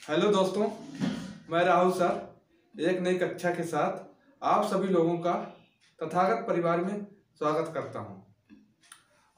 Hello दोस्तों, मैं Rahul sir एक नई कक्षा के साथ आप सभी लोगों का तथागत परिवार में स्वागत करता हूं।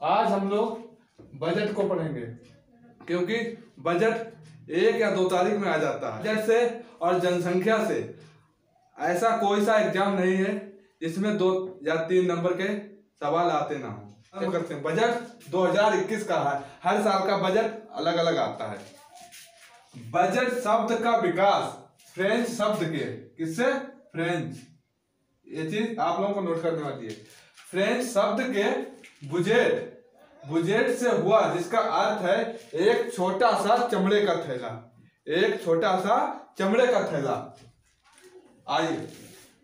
आज हम लोग बजट को पढ़ेंगे क्योंकि बजट 1 या 2 तारीख में आ जाता है। बजट से और जनसंख्या से ऐसा कोई सा एग्जाम नहीं है जिसमें 2 या 3 नंबर के सवाल आते ना हो। करते हैं बजट 2021 का है। हर साल का बजट अलग अलग आता है। बजट शब्द का विकास फ्रेंच शब्द के किससे फ्रेंच, ये चीज आप लोगों को नोट करने वाली है। फ्रेंच शब्द के बुजेट से हुआ, जिसका अर्थ है एक छोटा सा चमड़े का थैला। एक छोटा सा चमड़े का थैला। आइए,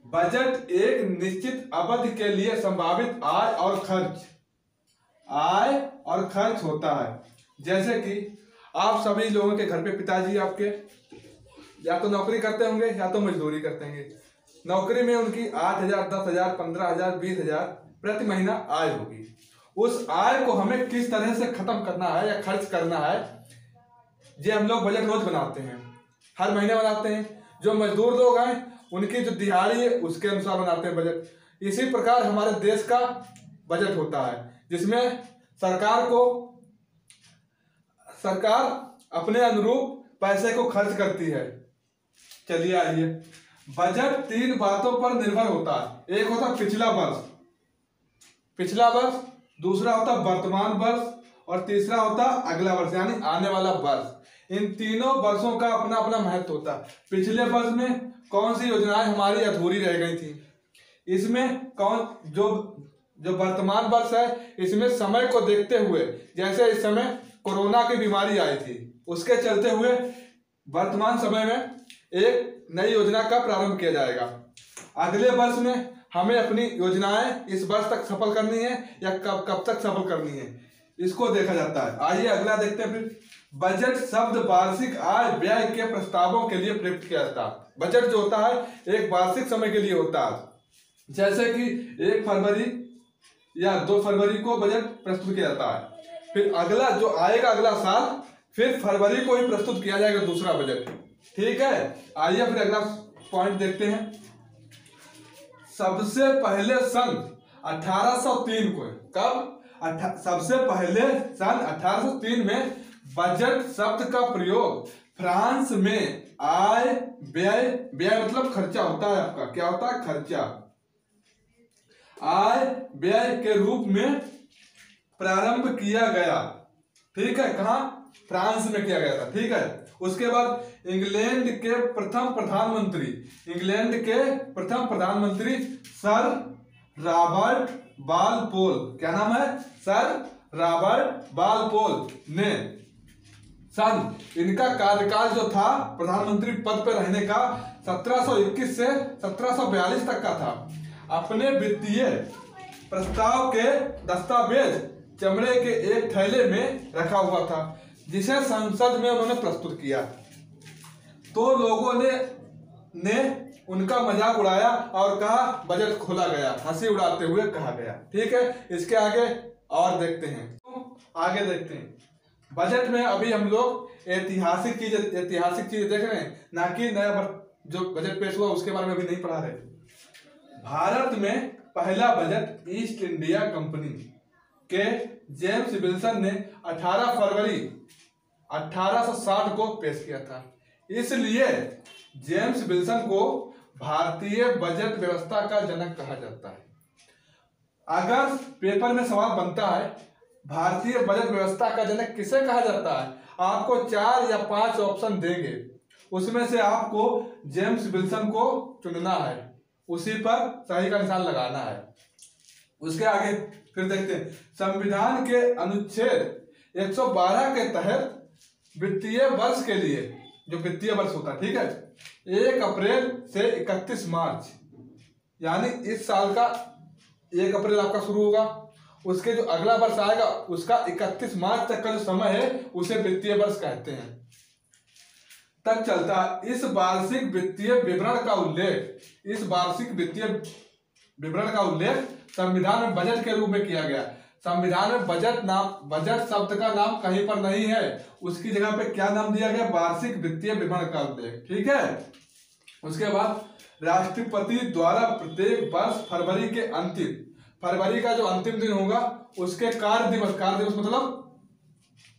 बजट एक निश्चित अवधि के लिए संभावित आय और खर्च होता है। जैसे कि आप सभी लोगों के घर पे पिताजी आपके या तो नौकरी करते होंगे या तो मजदूरी करते होंगे। नौकरी में उनकी 8,000, 10,000, 15,000, 20,000 प्रति महीना आय होगी। उस आय को हमें किस तरह से खत्म करना है या खर्च करना है, ये हम लोग बजट रोज बनाते हैं, हर महीने बनाते हैं। जो मजदूर लोग हैं उनकी जो दिहाड़ी है उसके अनुसार बनाते हैं बजट। इसी प्रकार हमारे देश का बजट होता है, जिसमें सरकार अपने अनुरूप पैसे को खर्च करती है। चलिए आइए, बजट 3 बातों पर निर्भर होता है। एक होता पिछला वर्ष, दूसरा होता वर्तमान वर्ष और तीसरा होता अगला वर्ष यानी आने वाला वर्ष। इन तीनों वर्षों का अपना अपना महत्व होता है। पिछले वर्ष में कौन सी योजनाएं हमारी अधूरी रह गई थी, इसमें जो वर्तमान वर्ष है इसमें समय को देखते हुए, जैसे इस समय कोरोना की बीमारी आई थी, उसके चलते हुए वर्तमान समय में एक नई योजना का प्रारंभ किया जाएगा। अगले वर्ष में हमें अपनी योजनाएं इस वर्ष तक सफल करनी है या कब तक सफल करनी है, इसको देखा जाता है। आइए अगला देखते हैं। फिर बजट शब्द वार्षिक आय व्यय के प्रस्तावों के लिए प्रयुक्त किया जाता है। बजट जो होता है एक वार्षिक समय के लिए होता है। जैसे कि 1 फरवरी या 2 फरवरी को बजट प्रस्तुत किया जाता है। फिर अगला जो आएगा अगला साल, फिर फरवरी को ही प्रस्तुत किया जाएगा दूसरा बजट। ठीक है, आइए फिर अगला पॉइंट देखते हैं। सबसे पहले सन 1803 को, सबसे पहले सन 1803 में बजट शब्द का प्रयोग फ्रांस में आय व्यय मतलब खर्चा होता है। आपका क्या होता है? खर्चा। आय व्यय के रूप में प्रारंभ किया गया। ठीक है, कहाँ? फ्रांस में किया गया था। ठीक है, उसके बाद इंग्लैंड के प्रथम प्रधानमंत्री सर रॉबर्ट बालपोल, क्या नाम है? सर रॉबर्ट बालपोल ने इनका कार्यकाल जो था प्रधानमंत्री पद पर रहने का 1721 से 1742 तक का था। अपने वित्तीय प्रस्ताव के दस्तावेज चमड़े के एक थैले में रखा हुआ था, जिसे संसद में उन्होंने प्रस्तुत किया। तो लोगों ने उनका मजाक उड़ाया और कहा बजट खोला गया, हंसी उड़ाते हुए कहा गया। ठीक है, इसके आगे और देखते हैं। बजट में अभी हम लोग ऐतिहासिक चीजें देख रहे हैं, ना कि नया जो बजट पेश हुआ उसके बारे में अभी नहीं पढ़ा रहे। भारत में पहला बजट ईस्ट इंडिया कंपनी के जेम्स विल्सन ने 18 फरवरी 1860 को पेश किया था। इसलिए जेम्स विल्सन को भारतीय बजट व्यवस्था का जनक कहा जाता है। अगर पेपर में सवाल बनता है भारतीय बजट व्यवस्था का जनक किसे कहा जाता है, आपको 4 या 5 ऑप्शन देंगे, उसमें से आपको जेम्स विल्सन को चुनना है, उसी पर सही का निशान लगाना है। उसके आगे फिर देखते हैं। संविधान के अनुच्छेद 112 के तहत वित्तीय वर्ष के लिए, जो वित्तीय वर्ष होता है, ठीक है, 1 अप्रैल से 31 मार्च यानी इस साल का 1 अप्रैल आपका शुरू होगा, उसके जो अगला वर्ष आएगा उसका 31 मार्च तक का जो समय है उसे वित्तीय वर्ष कहते हैं, तक चलता है। इस वार्षिक वित्तीय विवरण का उल्लेख संविधान में बजट के रूप में किया गया। संविधान में बजट शब्द का नाम कहीं पर नहीं है, उसकी जगह पे क्या नाम दिया गया, वार्षिक वित्तीय विवरण का उल्लेख। ठीक है। उसके बाद राष्ट्रपति द्वारा प्रत्येक वर्ष फरवरी का जो अंतिम दिन होगा उसके कार्य दिवस मतलब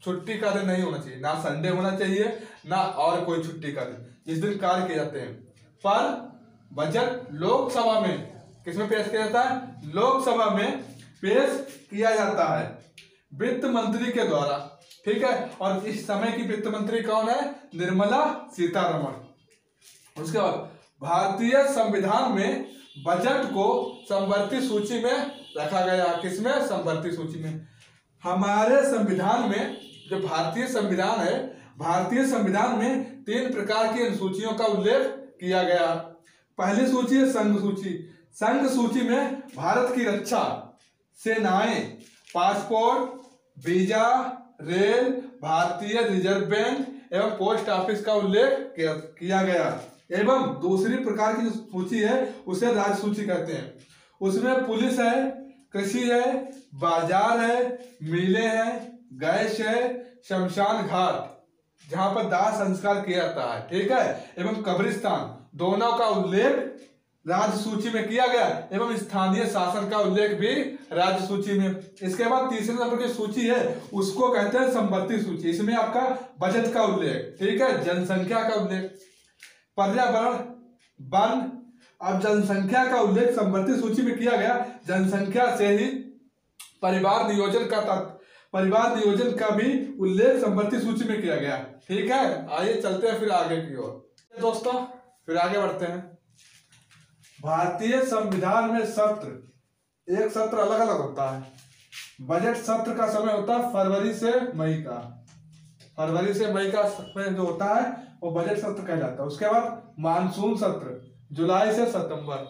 छुट्टी का दिन नहीं होना चाहिए, ना संडे होना चाहिए ना और कोई छुट्टी का दिन, जिस दिन कार्य किए जाते हैं। पर बजट लोकसभा में किसमें पेश किया जाता है, लोकसभा में पेश किया जाता है वित्त मंत्री के द्वारा। ठीक है। और इस समय की वित्त मंत्री कौन है, निर्मला सीतारमण। उसके बाद भारतीय संविधान में बजट को समवर्ती सूची में रखा गया। किसमें, समवर्ती सूची में। हमारे संविधान में जो भारतीय संविधान है, भारतीय संविधान में 3 प्रकार की अनुसूचियों का उल्लेख किया गया। पहली सूची है संघ सूची। संघ सूची में भारत की रक्षा, सेनाएं, पासपोर्ट, वीजा, रेल, भारतीय रिजर्व बैंक एवं पोस्ट ऑफिस का उल्लेख किया गया। एवं दूसरी प्रकार की जो सूची है उसे राज्य सूची कहते हैं। उसमें पुलिस है, कृषि है, बाजार है, मिलें हैं, गैस है, शमशान घाट जहां पर दाह संस्कार किया जाता है। ठीक है। एवं कब्रिस्तान, दोनों का उल्लेख राज्य सूची में किया गया एवं स्थानीय शासन का उल्लेख भी राज्य सूची में। इसके बाद तीसरे नंबर की सूची है उसको कहते हैं समवर्ती सूची। इसमें आपका बजट का उल्लेख, ठीक है, जनसंख्या का उल्लेख, पर्यावरण, वन। अब जनसंख्या का उल्लेख समवर्ती सूची में किया गया। जनसंख्या से ही परिवार नियोजन का भी उल्लेख समवर्ती सूची में किया गया। ठीक है। आइए चलते हैं फिर आगे की ओर दोस्तों, फिर आगे बढ़ते हैं। भारतीय संविधान में एक सत्र अलग अलग होता है। बजट सत्र का समय होता है फरवरी से मई का समय जो होता है वो बजट सत्र कहलाता है। उसके बाद मानसून सत्र जुलाई से सितंबर,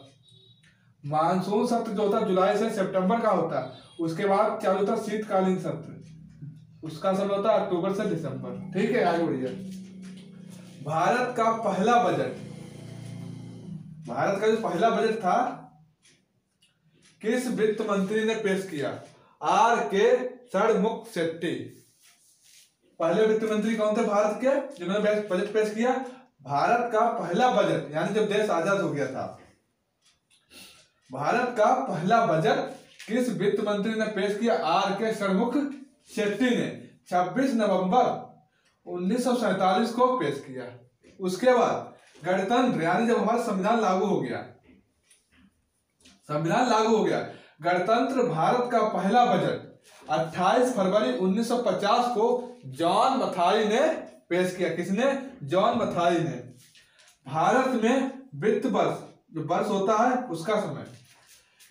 मानसून सत्र जो होता है जुलाई से सितंबर का होता है। उसके बाद क्या होता है शीतकालीन सत्र, उसका समय होता है अक्टूबर से दिसंबर। ठीक है। आगे बढ़िए। भारत का जो पहला बजट था किस वित्त मंत्री ने पेश किया, R.K. षणमुख शेट्टी। पहले वित्त मंत्री कौन थे भारत के जिन्होंने बजट पेश किया। भारत का पहला बजट यानी जब देश आजाद हो गया था, भारत का पहला बजट किस वित्त मंत्री ने पेश किया, R.K. षणमुख शेट्टी ने 26 नवंबर 1947 को पेश किया। उसके बाद गणतंत्र यानी जब हमारा संविधान लागू हो गया, गणतंत्र भारत का पहला बजट 28 फरवरी 1950 को जॉन मथाई ने पेश किया। किसने, जॉन मथाई ने। भारत में वित्त वर्ष जो वर्ष होता है उसका समय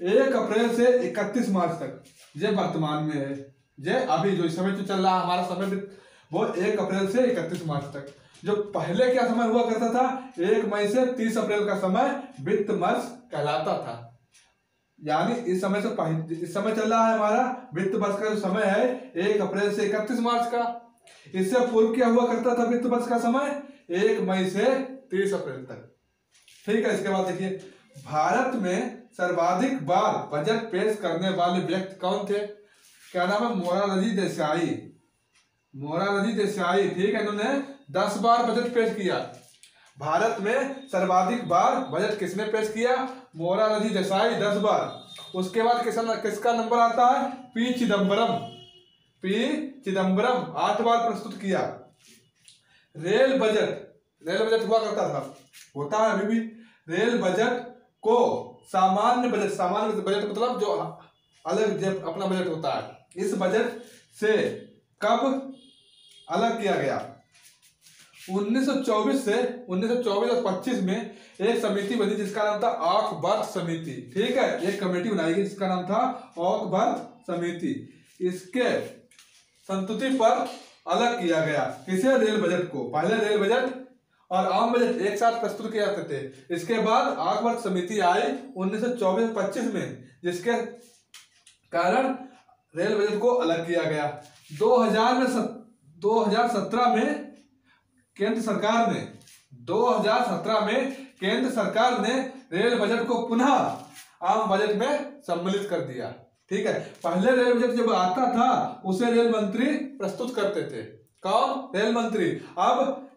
1 अप्रैल से 31 मार्च तक, ये वर्तमान में है, ये अभी जो इस समय जो चल रहा है हमारा समय वो 1 अप्रैल से 31 मार्च तक। जो पहले क्या समय हुआ करता था, 1 मई से 30 अप्रैल का समय वित्त वर्ष कहलाता था। यानी इस समय चल रहा है हमारा वित्त वर्ष का जो समय है 1 अप्रैल से 31 मार्च का। इससे पूर्व क्या हुआ करता था वित्त वर्ष का समय 1 मई से 30 अप्रैल तक। ठीक है। इसके बाद देखिए भारत में सर्वाधिक बार बजट पेश करने वाले व्यक्ति कौन थे, क्या नाम है, मोरारजी देसाई। ठीक है। इन्होंने 10 बार बजट पेश किया। भारत में सर्वाधिक बार बजट किसने पेश किया, मोरारजी देसाई 10 बार। उसके बाद किसका नंबर आता है, पी चिदम्बरम 8 बार प्रस्तुत किया। रेल बजट हुआ करता था, होता है अभी भी। रेल बजट को सामान्य बजट मतलब जो अलग अपना बजट होता है, इस बजट से कब अलग किया गया, 1924 और 25 में एक समिति बनी जिसका नाम था ऑकबर्थ समिति। ठीक है। एक कमेटी बनाई गई जिसका नाम था ऑकबर्थ समिति। इसके संतुति पर अलग किया गया। किसे, रेल बजट को। पहले रेल बजट और आम बजट एक साथ प्रस्तुत किए जाते थे। इसके बाद ऑकबर्थ समिति आई 1924-25 में, जिसके कारण रेल बजट को अलग किया गया। 2017 में केंद्र सरकार ने रेल बजट को पुनः आम बजट में सम्मिलित कर दिया। ठीक है, पहले रेल बजट जब आता था उसे रेल मंत्री प्रस्तुत करते थे। कौन? रेल मंत्री। अब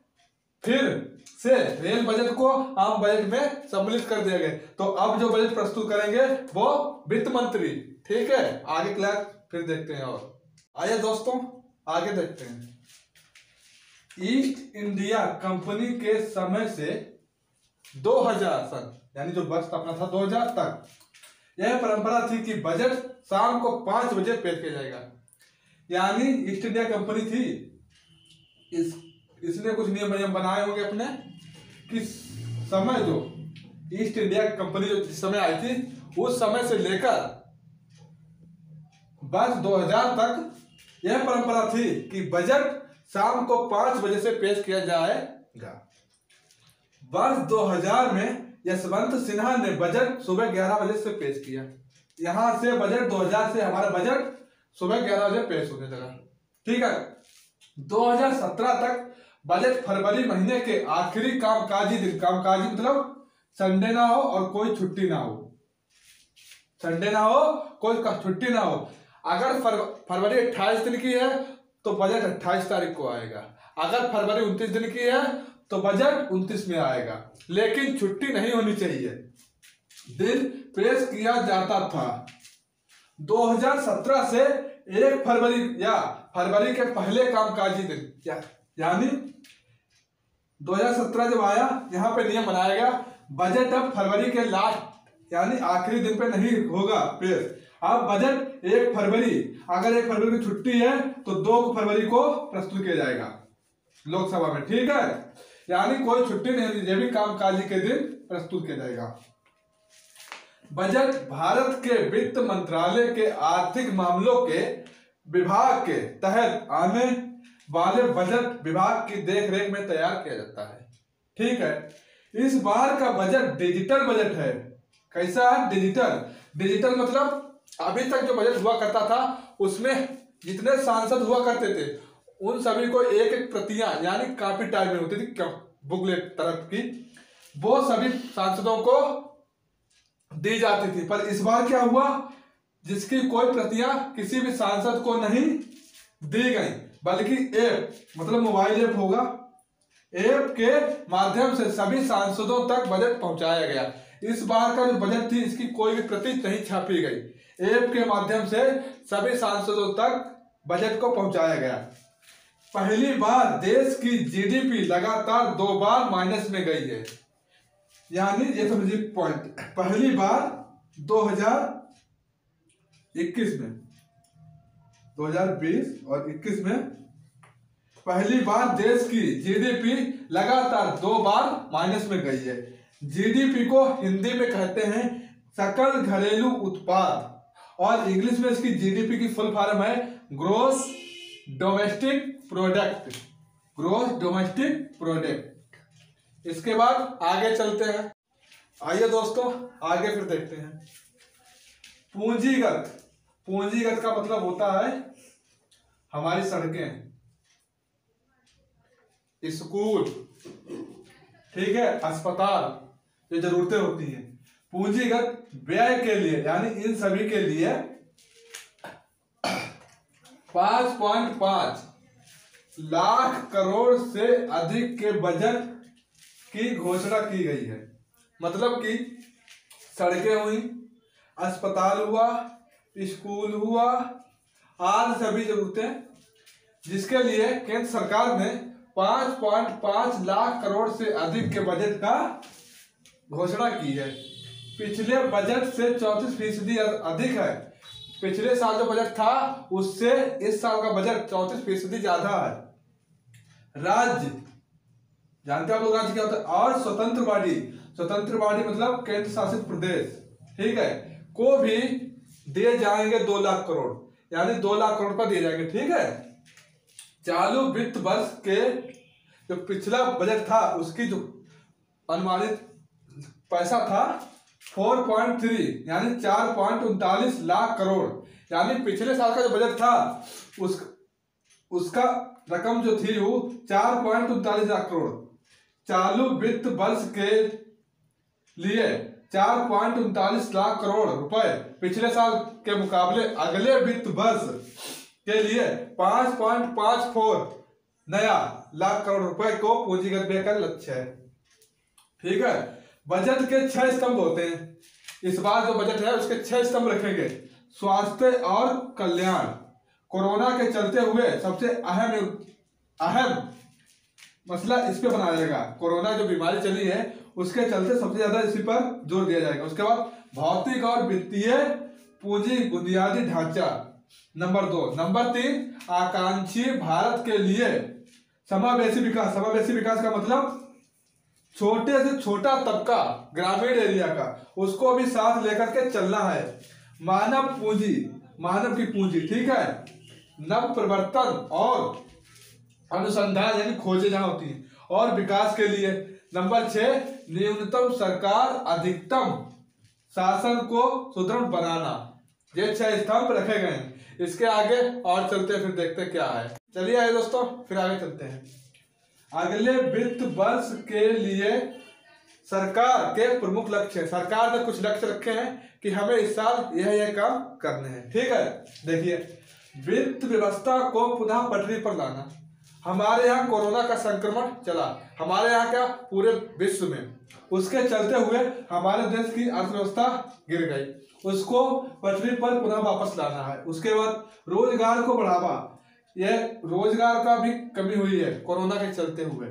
फिर से रेल बजट को आम बजट में सम्मिलित कर दिया गया, तो अब जो बजट प्रस्तुत करेंगे वो वित्त मंत्री। ठीक है, आगे क्लास फिर देखते हैं। और आइए दोस्तों आगे देखते हैं। ईस्ट इंडिया कंपनी के समय से 2000 सन यानी जो वर्ष अपना था 2000 तक यह परंपरा थी कि बजट शाम को 5 बजे पेश किया जाएगा। यानी ईस्ट इंडिया कंपनी थी, इसने कुछ नियम बनाए होंगे अपने कि समय जो ईस्ट इंडिया कंपनी जो जिस समय आई थी उस समय से लेकर वर्ष 2000 तक यह परंपरा थी कि बजट शाम को 5 बजे से पेश किया जाएगा। वर्ष 2000 में यशवंत सिन्हा ने बजट सुबह 11 बजे से पेश किया। यहां से बजट 2000 से हमारा बजट सुबह 11 बजे पेश होने लगा। ठीक है, 2017 तक बजट फरवरी महीने के आखिरी कामकाजी दिन, कामकाजी मतलब संडे ना हो और कोई छुट्टी ना हो, संडे ना हो कोई छुट्टी ना हो। अगर फरवरी 28 दिन की है तो बजट 28 तारीख को आएगा। अगर फरवरी 29 दिन की है तो बजट 29 में आएगा, लेकिन छुट्टी नहीं होनी चाहिए। दिन पेश किया जाता था 2017 से 1 फरवरी या फरवरी के पहले कामकाजी दिन, यानी 2017 जब आया यहाँ पे नियम बनाया गया बजट अब फरवरी के लास्ट यानी आखिरी दिन पे नहीं होगा पेश। अब बजट 1 फरवरी, अगर 1 फरवरी की छुट्टी है तो 2 फरवरी को प्रस्तुत किया जाएगा लोकसभा में। ठीक है, यानी कोई छुट्टी नहीं होती, भी कामकाजी के दिन प्रस्तुत किया जाएगा। बजट भारत के वित्त मंत्रालय के आर्थिक मामलों के विभाग के तहत आने वाले बजट विभाग की देखरेख में तैयार किया जाता है। ठीक है, इस बार का बजट डिजिटल बजट है। कैसा है? डिजिटल। डिजिटल मतलब अभी तक जो बजट हुआ करता था उसमें जितने सांसद हुआ करते थे उन सभी को एक एक प्रतियां यानी कॉपी टाइप में होती थी, बुकलेट तरफ की, वो सभी सांसदों को दी जाती थी। पर इस बार क्या हुआ, जिसकी कोई प्रतियां किसी भी सांसद को नहीं दी गई, बल्कि ऐप मतलब मोबाइल ऐप होगा, ऐप के माध्यम से सभी सांसदों तक बजट पहुंचाया गया। इस बार का जो बजट थी इसकी कोई भी प्रति नहीं छापी गई, ऐप के माध्यम से सभी सांसदों तक बजट को पहुंचाया गया। पहली बार देश की जीडीपी लगातार 2 बार माइनस में गई है। यानी ये समझिए पॉइंट, पहली बार 2021 में, 2020 और 21 में पहली बार देश की जीडीपी लगातार 2 बार माइनस में गई है। जीडीपी को हिंदी में कहते हैं सकल घरेलू उत्पाद, और इंग्लिश में इसकी जीडीपी की फुल फॉर्म है gross domestic product, gross domestic product. इसके बाद आगे चलते हैं। आइए दोस्तों आगे फिर देखते हैं। पूंजीगत, पूंजीगत का मतलब होता है हमारी सड़कें, स्कूल, ठीक है, अस्पताल, ये जरूरतें होती हैं। पूंजीगत व्यय के लिए यानी इन सभी के लिए 5.5 लाख करोड़ से अधिक के बजट की घोषणा की गई है। मतलब कि सड़कें हुई, अस्पताल हुआ, स्कूल हुआ, आदि सभी जरूरतें, जिसके लिए केंद्र सरकार ने 5.5 लाख करोड़ से अधिक के बजट का घोषणा की है। पिछले बजट से 34% अधिक है। पिछले साल जो बजट था उससे इस साल का बजट 34% ज्यादा है। राज्य, जानते हैं आप लोग राज्य क्या होता है? और स्वतंत्र बॉडी, स्वतंत्र बॉडी मतलब केंद्र शासित प्रदेश, ठीक है, को भी दिए जाएंगे 2 लाख करोड़, यानी 2 लाख करोड़ पर दिए जाएंगे। ठीक है, चालू वित्त वर्ष के जो पिछला बजट था उसकी जो अनुमानित पैसा था 4.3 यानी 4.39 लाख करोड़, यानी पिछले साल का जो बजट था उसका रकम जो थी वो 4.39 लाख करोड़। चालू वित्त वर्ष के लिए 4.39 लाख करोड़ रुपए पिछले साल के मुकाबले अगले वित्त वर्ष के लिए 5.54 नया लाख करोड़ रुपए को पूंजीगत व्यय का लक्ष्य है। ठीक है, बजट के 6 स्तंभ होते हैं। इस बार जो बजट है उसके 6 स्तंभ रखेंगे। स्वास्थ्य और कल्याण, कोरोना के चलते हुए सबसे अहम मसला इस पे बनाया जाएगा। कोरोना जो बीमारी चली है उसके चलते सबसे ज्यादा इसी पर जोर दिया जाएगा। उसके बाद भौतिक और वित्तीय पूंजी बुनियादी ढांचा, नंबर 2। नंबर 3, आकांक्षी भारत के लिए समावेशी विकास। समावेशी विकास का मतलब छोटे से छोटा तबका, ग्रामीण एरिया का, उसको भी साथ लेकर के चलना है। मानव पूंजी, मानव की पूंजी, ठीक है, नव प्रवर्तन और अनुसंधान यानी खोजें जहां होती हैं, और विकास के लिए। नंबर 6, न्यूनतम सरकार अधिकतम शासन को सुदृढ़ बनाना। ये 6 स्तंभ रखे गए हैं। इसके आगे और चलते हैं, फिर देखते हैं क्या है। चलिए आइए दोस्तों, फिर आगे चलते हैं। अगले वित्त वर्ष के लिए सरकार के प्रमुख लक्ष्य, सरकार ने कुछ लक्ष्य रखे हैं कि हमें इस साल यह काम करने हैं। ठीक है, देखिए, वित्त व्यवस्था को पुनः पटरी पर लाना। हमारे यहाँ कोरोना का संक्रमण चला, हमारे यहाँ क्या पूरे विश्व में, उसके चलते हुए हमारे देश की अर्थव्यवस्था गिर गई, उसको पटरी पर पुनः वापस लाना है। उसके बाद रोजगार को बढ़ावा, यह रोजगार का भी कमी हुई है कोरोना के चलते हुए।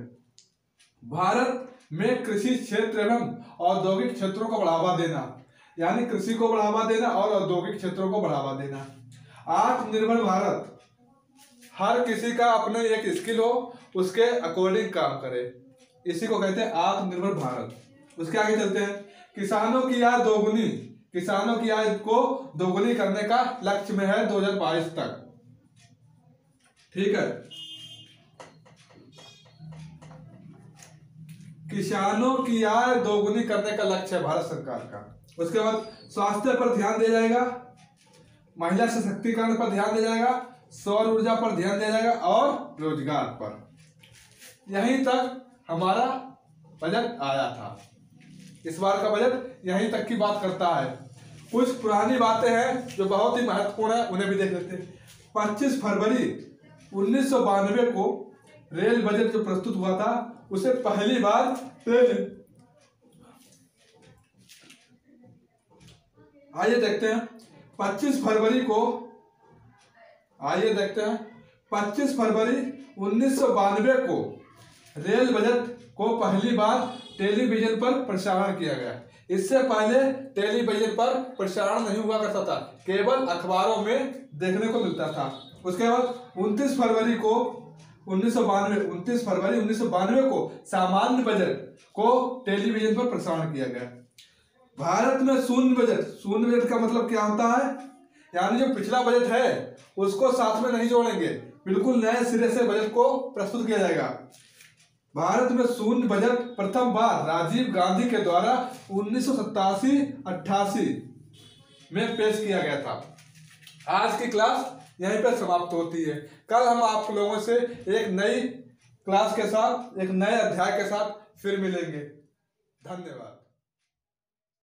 भारत में कृषि क्षेत्र एवं औद्योगिक क्षेत्रों को बढ़ावा देना, यानी कृषि को बढ़ावा देना और औद्योगिक क्षेत्रों को बढ़ावा देना। आत्मनिर्भर भारत, हर किसी का अपने एक स्किल हो, उसके अकॉर्डिंग काम करे, इसी को कहते हैं आत्मनिर्भर भारत। उसके आगे चलते हैं। किसानों की आय दोगुनी, किसानों की आय को दोगुनी करने का लक्ष्य में है 2022 तक। ठीक है, किसानों की आय दोगुनी करने का लक्ष्य है भारत सरकार का। उसके बाद स्वास्थ्य पर ध्यान दिया जाएगा, महिला सशक्तिकरण पर ध्यान दिया जाएगा, सौर ऊर्जा पर ध्यान दिया जाएगा और रोजगार पर। यहीं तक हमारा बजट आया था। इस बार का बजट यहीं तक की बात करता है। कुछ पुरानी बातें हैं जो बहुत ही महत्वपूर्ण है, उन्हें भी देख लेते हैं। 25 फरवरी 1992 को रेल बजट जो प्रस्तुत हुआ था, उसे पहली बार आइए देखते हैं 25 फरवरी को, आइए देखते हैं 25 फरवरी 1992 को रेल बजट को पहली बार टेलीविजन पर प्रसारण किया गया। इससे पहले टेलीविजन पर प्रसारण नहीं हुआ करता था, केवल अखबारों में देखने को मिलता था। उसके बाद 29 फरवरी 1992 को सामान्य बजट को टेलीविजन पर प्रसारण किया गया। भारत में शून्य बजट का मतलब क्या होता है, यानी जो पिछला बजट है उसको साथ में नहीं जोड़ेंगे, बिल्कुल नए सिरे से बजट को प्रस्तुत किया जाएगा। भारत में शून्य बजट प्रथम बार राजीव गांधी के द्वारा 1987-88 में पेश किया गया था। आज की क्लास यहीं पर समाप्त होती है। कल हम आप लोगों से एक नई क्लास के साथ, एक नए अध्याय के साथ फिर मिलेंगे। धन्यवाद।